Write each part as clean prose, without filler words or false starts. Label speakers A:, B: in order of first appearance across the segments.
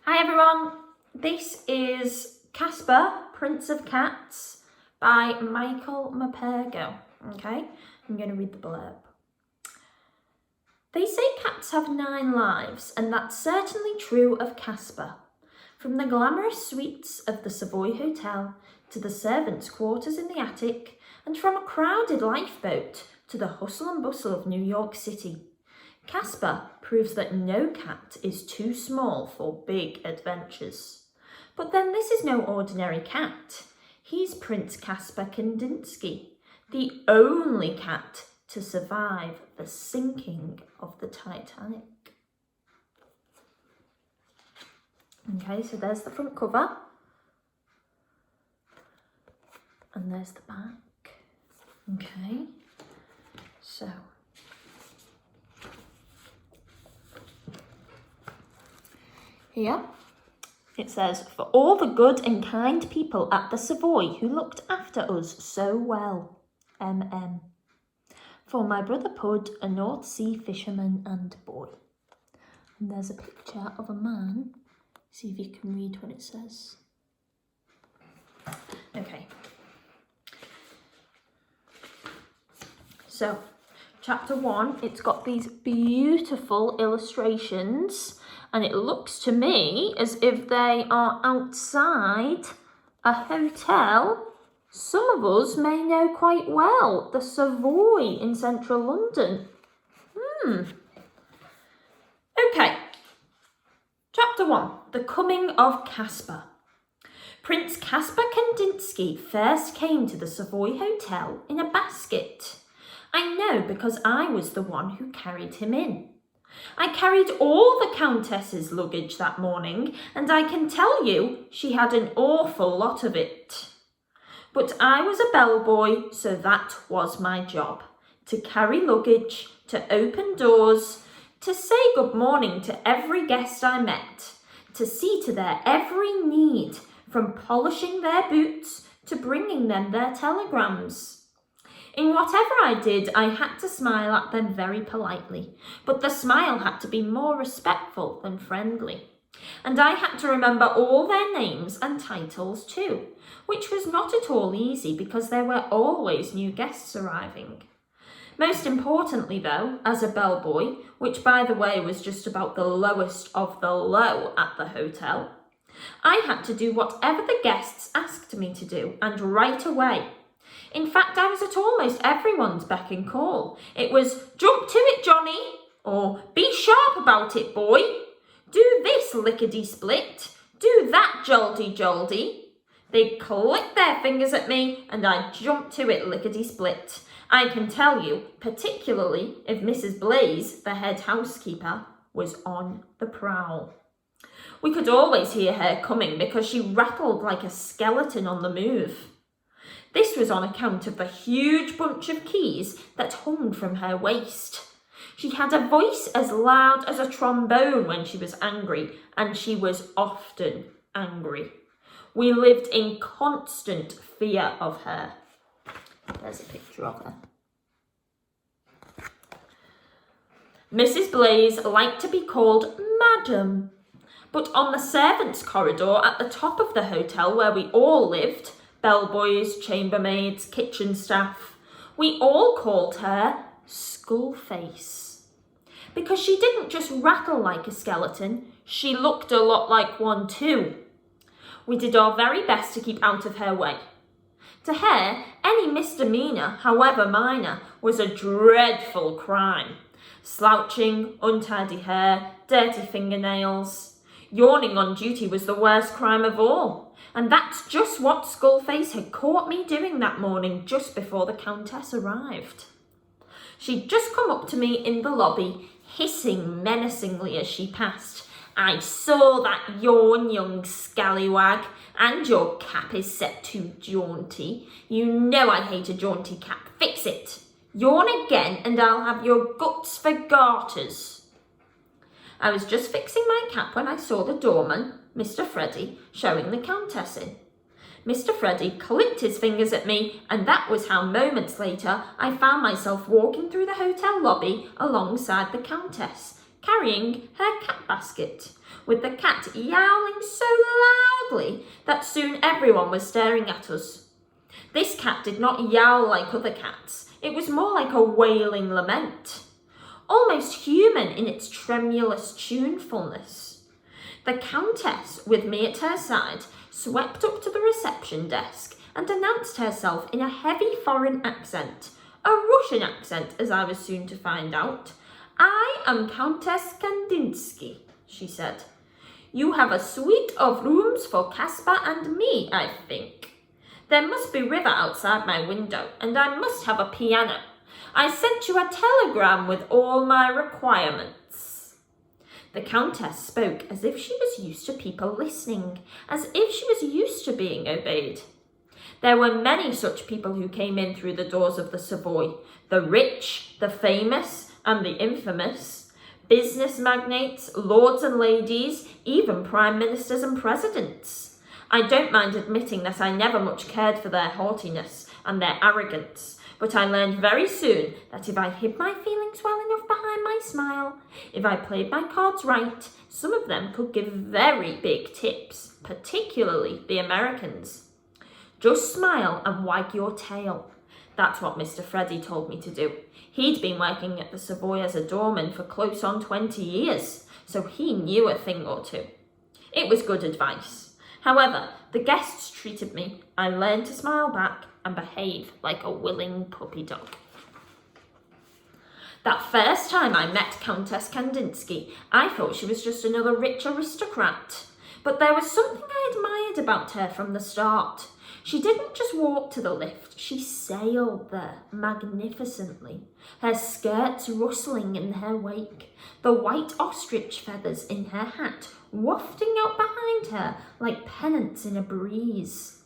A: Hi everyone, this is Kaspar, Prince of Cats by Michael Mapergo. Okay, I'm going to read the blurb. They say cats have 9 lives, and that's certainly true of Kaspar. From the glamorous suites of the Savoy Hotel to the servants' quarters in the attic, and from a crowded lifeboat to the hustle and bustle of New York City, Kaspar proves that no cat is too small for big adventures. But then this is no ordinary cat. He's Prince Kaspar Kandinsky, the only cat to survive the sinking of the Titanic. Okay, so there's the front cover. And there's the back. Okay, so here it says, "For all the good and kind people at the Savoy who looked after us so well, MM. For my brother Pud, a North Sea fisherman and boy." And there's a picture of a man. See if you can read what it says. Okay. So, chapter 1, it's got these beautiful illustrations, and it looks to me as if they are outside a hotel some of us may know quite well, the Savoy in central London. Okay. Chapter 1, The Coming of Kaspar. Prince Kaspar Kandinsky first came to the Savoy Hotel in a basket. I know because I was the one who carried him in. I carried all the Countess's luggage that morning, and I can tell you she had an awful lot of it. But I was a bellboy, so that was my job. To carry luggage, to open doors, to say good morning to every guest I met, to see to their every need, from polishing their boots to bringing them their telegrams. In whatever I did, I had to smile at them very politely, but the smile had to be more respectful than friendly. And I had to remember all their names and titles too, which was not at all easy because there were always new guests arriving. Most importantly though, as a bellboy, which by the way was just about the lowest of the low at the hotel, I had to do whatever the guests asked me to do, and right away. In fact, I was at almost everyone's beck and call. It was, "Jump to it, Johnny," or "Be sharp about it, boy," "Do this, lickety-split," "Do that, jolty-jolty." They'd click their fingers at me and I'd jump to it, lickety-split. I can tell you, particularly if Mrs. Blaze, the head housekeeper, was on the prowl. We could always hear her coming because she rattled like a skeleton on the move. This was on account of the huge bunch of keys that hung from her waist. She had a voice as loud as a trombone when she was angry, and she was often angry. We lived in constant fear of her. There's a picture of her. Mrs. Blaze liked to be called Madam, but on the servants' corridor at the top of the hotel where we all lived, bellboys, chambermaids, kitchen staff, we all called her Skullface. Because she didn't just rattle like a skeleton, she looked a lot like one too. We did our very best to keep out of her way. To her, any misdemeanour, however minor, was a dreadful crime. Slouching, untidy hair, dirty fingernails. Yawning on duty was the worst crime of all. And that's just what Skullface had caught me doing that morning just before the Countess arrived. She'd just come up to me in the lobby, hissing menacingly as she passed. "I saw that yawn, young scallywag, and your cap is set too jaunty. You know I hate a jaunty cap. Fix it. Yawn again and I'll have your guts for garters." I was just fixing my cap when I saw the doorman, Mr. Freddy, showing the Countess in. Mr. Freddy clicked his fingers at me, and that was how moments later I found myself walking through the hotel lobby alongside the Countess, carrying her cat basket, with the cat yowling so loudly that soon everyone was staring at us. This cat did not yowl like other cats. It was more like a wailing lament, almost human in its tremulous tunefulness. The Countess, with me at her side, swept up to the reception desk and announced herself in a heavy foreign accent, a Russian accent as I was soon to find out. "I am Countess Kandinsky," she said. "You have a suite of rooms for Kaspar and me, I think. There must be river outside my window, and I must have a piano. I sent you a telegram with all my requirements." The Countess spoke as if she was used to people listening, as if she was used to being obeyed. There were many such people who came in through the doors of the Savoy, the rich, the famous, and the infamous, business magnates, lords and ladies, even prime ministers and presidents. I don't mind admitting that I never much cared for their haughtiness and their arrogance, but I learned very soon that if I hid my feelings well enough behind my smile, if I played my cards right, some of them could give very big tips, particularly the Americans. Just smile and wag your tail. That's what Mr. Freddy told me to do. He'd been working at the Savoy as a doorman for close on 20 years, so he knew a thing or two. It was good advice. However, the guests treated me. I learned to smile back and behave like a willing puppy dog. That first time I met Countess Kandinsky, I thought she was just another rich aristocrat. But there was something I admired about her from the start. She didn't just walk to the lift, she sailed there magnificently, her skirts rustling in her wake, the white ostrich feathers in her hat wafting out behind her like pennants in a breeze.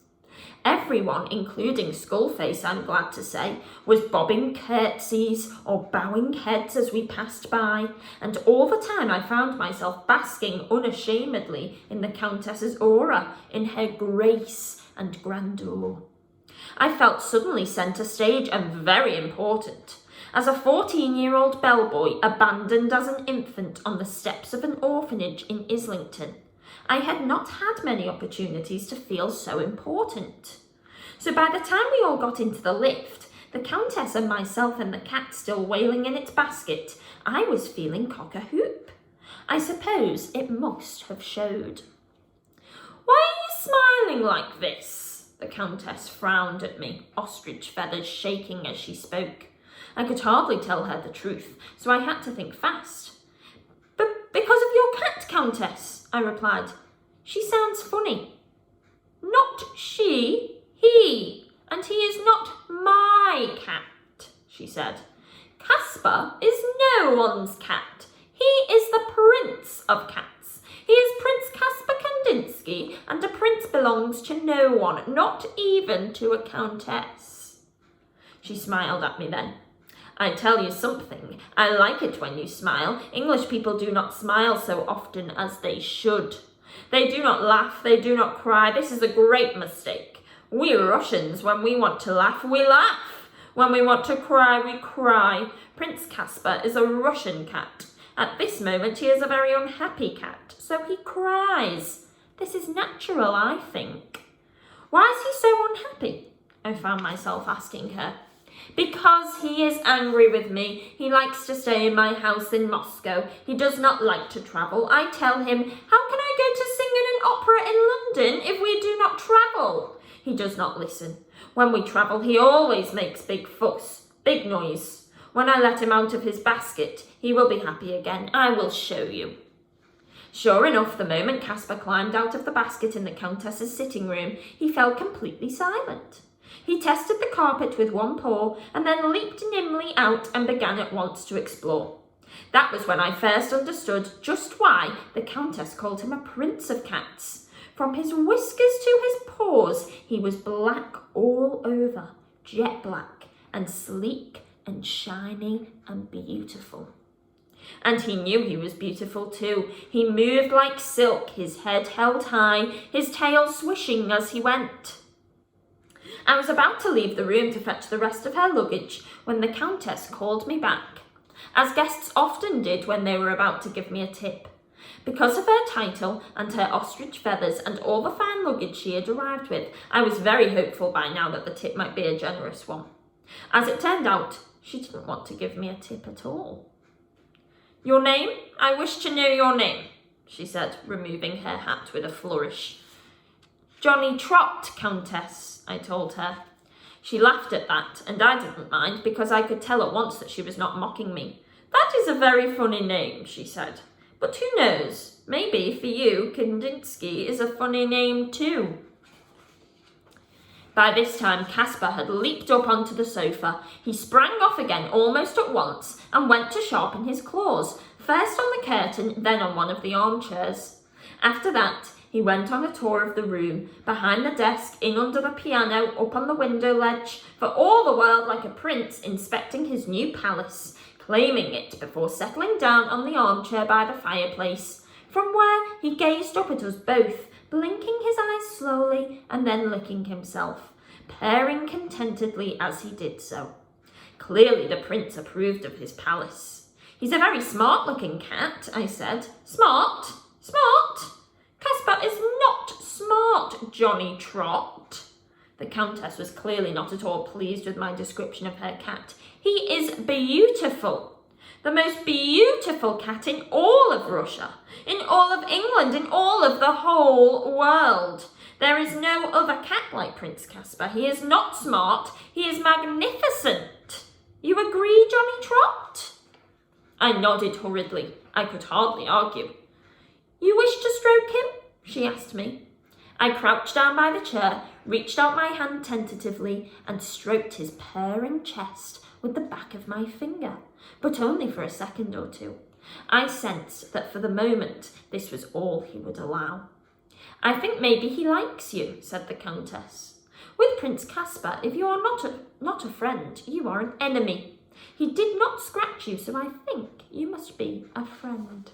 A: Everyone, including Skullface, I'm glad to say, was bobbing curtsies or bowing heads as we passed by, and all the time I found myself basking unashamedly in the Countess's aura, in her grace and grandeur. I felt suddenly centre stage and very important. As a 14-year-old bellboy abandoned as an infant on the steps of an orphanage in Islington, I had not had many opportunities to feel so important. So by the time we all got into the lift, the Countess and myself and the cat still wailing in its basket, I was feeling cock-a-hoop. I suppose it must have showed. "Why are you smiling like this?" The Countess frowned at me, ostrich feathers shaking as she spoke. I could hardly tell her the truth, so I had to think fast. "But because of your cat, Countess," I replied. "She sounds funny." "Not she, he, and he is not my cat," she said. "Kaspar is no one's cat. He is the Prince of Cats. He is Prince Kaspar Kandinsky, and a prince belongs to no one, not even to a countess." She smiled at me then. "I tell you something, I like it when you smile. English people do not smile so often as they should. They do not laugh, they do not cry. This is a great mistake. We Russians, when we want to laugh, we laugh. When we want to cry, we cry. Prince Kaspar is a Russian cat. At this moment, he is a very unhappy cat, so he cries. This is natural, I think." "Why is he so unhappy?" I found myself asking her. "Because he is angry with me. He likes to stay in my house in Moscow. He does not like to travel. I tell him, how can I go to sing in an opera in London if we do not travel? He does not listen. When we travel, he always makes big fuss, big noise. When I let him out of his basket, he will be happy again. I will show you." Sure enough, the moment Kaspar climbed out of the basket in the Countess's sitting room, he fell completely silent. He tested the carpet with one paw and then leaped nimbly out and began at once to explore. That was when I first understood just why the Countess called him a prince of cats. From his whiskers to his paws, he was black all over, jet black and sleek and shiny and beautiful. And he knew he was beautiful too. He moved like silk, his head held high, his tail swishing as he went. I was about to leave the room to fetch the rest of her luggage when the Countess called me back, as guests often did when they were about to give me a tip. Because of her title and her ostrich feathers and all the fine luggage she had arrived with, I was very hopeful by now that the tip might be a generous one. As it turned out, she didn't want to give me a tip at all. "Your name? I wish to know your name," she said, removing her hat with a flourish. "Johnny Trot, Countess," I told her. She laughed at that, and I didn't mind, because I could tell at once that she was not mocking me. "That is a very funny name," she said. "But who knows? Maybe for you, Kandinsky is a funny name too." By this time, Kaspar had leaped up onto the sofa. He sprang off again almost at once and went to sharpen his claws, first on the curtain, then on one of the armchairs. After that, he went on a tour of the room, behind the desk, in under the piano, up on the window ledge, for all the world like a prince inspecting his new palace, claiming it before settling down on the armchair by the fireplace, from where he gazed up at us both, blinking his eyes slowly and then licking himself, purring contentedly as he did so. Clearly the prince approved of his palace. "He's a very smart-looking cat," I said. "Smart? Smart? Kaspar is not smart, Johnny Trot." The Countess was clearly not at all pleased with my description of her cat. "He is beautiful. The most beautiful cat in all of Russia, in all of England, in all of the whole world. There is no other cat like Prince Kaspar. He is not smart. He is magnificent. You agree, Johnny Trot?" I nodded hurriedly. I could hardly argue. "You wish to stroke him?" she asked me. I crouched down by the chair, reached out my hand tentatively, and stroked his purring chest with the back of my finger, but only for a second or two. I sensed that for the moment this was all he would allow. "I think maybe he likes you," said the Countess. "With Prince Kaspar, if you are not a friend, you are an enemy. He did not scratch you, so I think you must be a friend."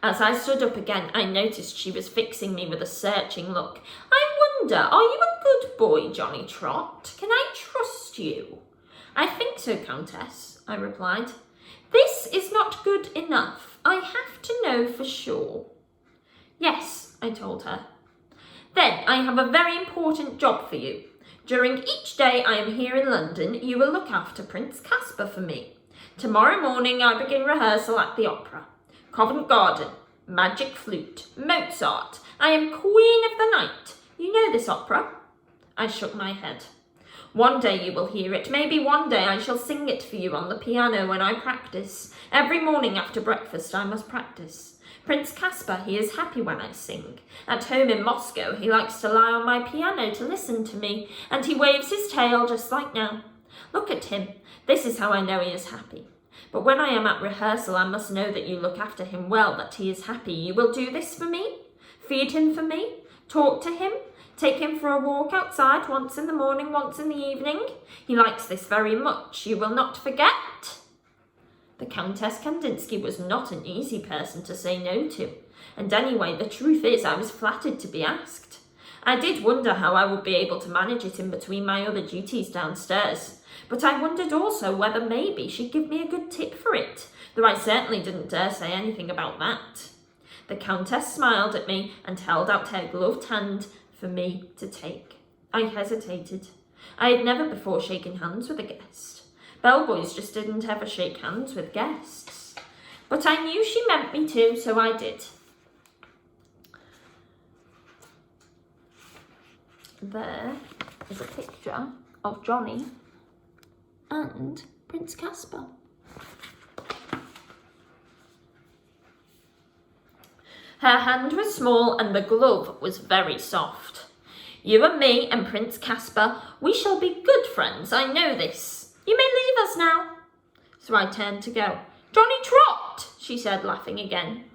A: As I stood up again, I noticed she was fixing me with a searching look. "I wonder, are you a good boy, Johnny Trot? Can I trust you?" "I think so, Countess," I replied. "This is not good enough. I have to know for sure." "Yes," I told her. "Then I have a very important job for you. During each day I am here in London, you will look after Prince Kaspar for me. Tomorrow morning I begin rehearsal at the opera. Covent Garden, magic flute, Mozart. I am queen of the night. You know this opera?" I shook my head. "One day you will hear it. Maybe one day I shall sing it for you on the piano when I practice. Every morning after breakfast I must practice. Prince Kaspar, he is happy when I sing. At home in Moscow he likes to lie on my piano to listen to me, and he waves his tail just like now. Look at him. This is how I know he is happy. But when I am at rehearsal, I must know that you look after him well, that he is happy. You will do this for me? Feed him for me? Talk to him? Take him for a walk outside once in the morning, once in the evening? He likes this very much. You will not forget?" The Countess Kandinsky was not an easy person to say no to, and anyway, the truth is I was flattered to be asked. I did wonder how I would be able to manage it in between my other duties downstairs, but I wondered also whether maybe she'd give me a good tip for it, though I certainly didn't dare say anything about that. The Countess smiled at me and held out her gloved hand for me to take. I hesitated. I had never before shaken hands with a guest. Bellboys just didn't ever shake hands with guests. But I knew she meant me to, so I did. There is a picture of Johnny and Prince Kaspar. Her hand was small and the glove was very soft. "You and me and Prince Kaspar, we shall be good friends, I know this. You may leave us now." So I turned to go. "Johnny Trot," she said, laughing again.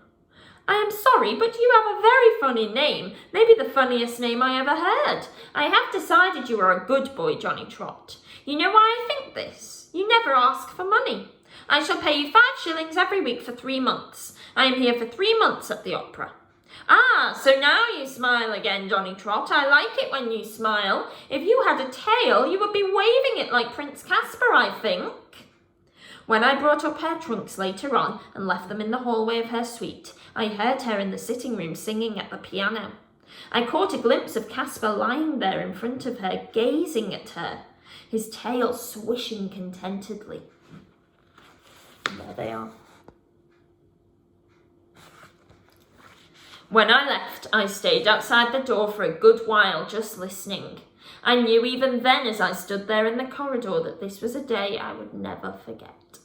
A: "I am sorry, but you have a very funny name, maybe the funniest name I ever heard. I have decided you are a good boy, Johnny Trot. You know why I think this? You never ask for money. I shall pay you 5 shillings every week for 3 months. I am here for 3 months at the opera." "Ah, so now you smile again, Johnny Trot. I like it when you smile. If you had a tail, you would be waving it like Prince Kaspar, I think." When I brought up her trunks later on and left them in the hallway of her suite, I heard her in the sitting room singing at the piano. I caught a glimpse of Kaspar lying there in front of her, gazing at her, his tail swishing contentedly. And there they are. When I left, I stayed outside the door for a good while, just listening. I knew even then as I stood there in the corridor that this was a day I would never forget.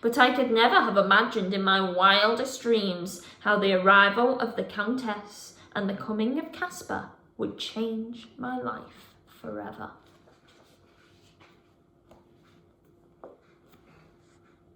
A: But I could never have imagined in my wildest dreams how the arrival of the Countess and the coming of Kaspar would change my life forever.